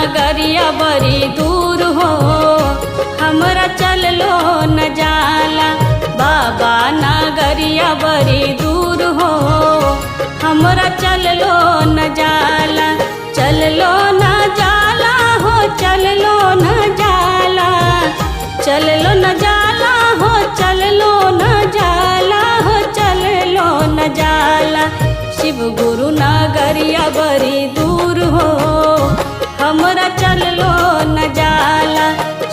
नगरिया बड़ी दूर हो, हमरा चललो न जाला। बाबा नगरिया बड़ी दूर हो, हमरा चललो न जाला। चललो न जाला हो, चललो न जाला, चललो न जाला हो, चललो न जाला हो, चललो न जाला। शिव गुरु नगरिया बड़ी दूर हो, हमरा चललो न जाला।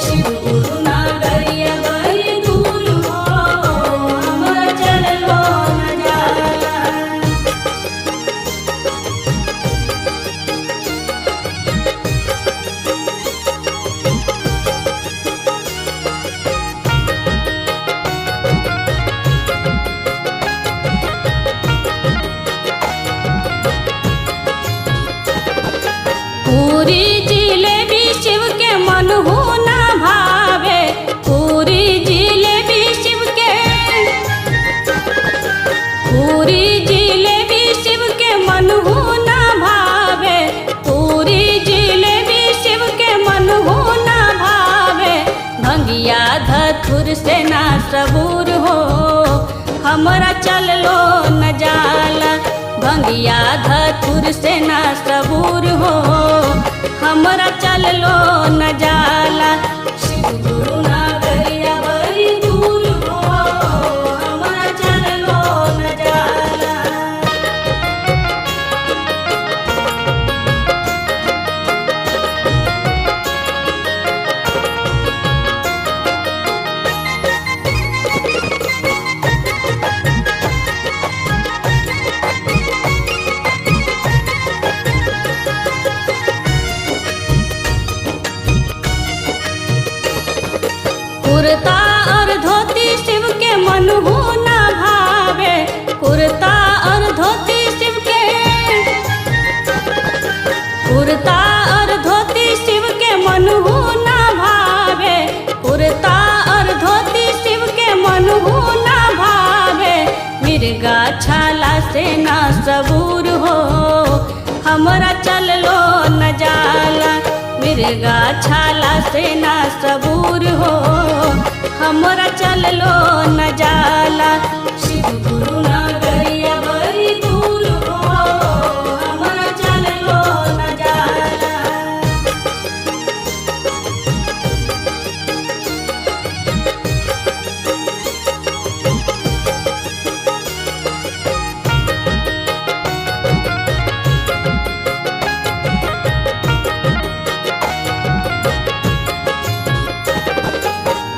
शिव गुरु नगरिया बड़ी दूर हो, हमरा चललो न जाला। पूरी जिलेबी शिव के मन हो ना भावे, पूरी जिलेबी शिव के, पूरी जिलेबी शिव के मन हो ना भावे, पूरी जिलेबी शिव के मन हो ना भावे। भंगिया धतुर से ना सबूर हो, हमरा चललो न जाला। भंगिया धतुर से ना सबूर हो, हमरा चललो न जाला। शिव गुरु नगरिया बड़ी दूर हो, हमरा चललो न जाला। कुर्ता और धोती शिव के मन हो ना भावे, कुर्ता और धोती शिव के, कुर्ता और धोती शिव के मन हो ना भावे, कुर्ता और धोती शिव के मन हो ना भावे। मिर्गा छाला से ना सबूर हो, हमरा चललो न जाला। मिर्गा छाला से ना सबूर हो, हमरा चललो न जाला। शिव गुरु नगरिया बड़ी दूर हो, हमरा चललो न जाला।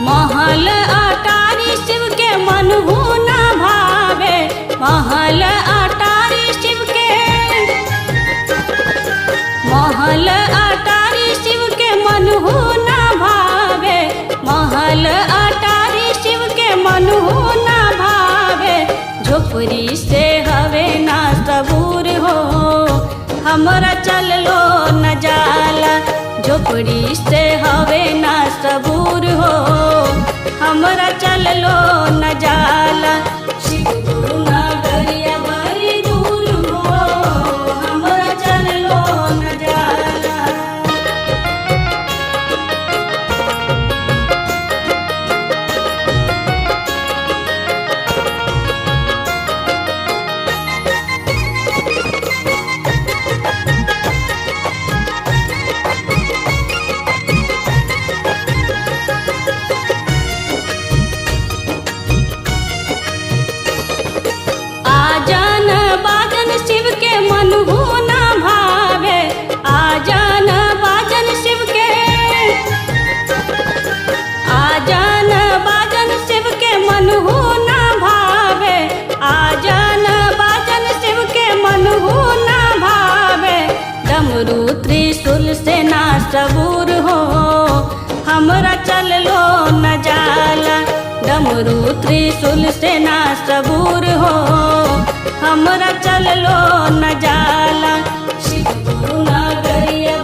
महल अटारी शिव के मन हो ना भावे, महल अटारी शिव के, महल अटारी शिव के मन हो ना भावे, महल अटारी शिव के मन हो ना भावे। झोपड़ी से हवे ना सबूर हो, हमरा चललो न जाला। झोपड़ी से हवे ना सबूर हो, हमरा चललो न जाला। शिव गुरु नगरिया बड़ी दूर हो, हमरा चललो न जाला। आजन बाजन शिव के मन हो ना भावे, आजन बाजन शिव के, आजन बाजन शिव के मन हो ना भावे, आजन बाजन शिव के मन हो ना भावे। डमरू त्रिशूल से ना सबूर हो, हमरा चललो न जाला। डमरू त्रिशूल से ना सबूर हो, हमरा चललो न जाला। शिव गुरु नगरिया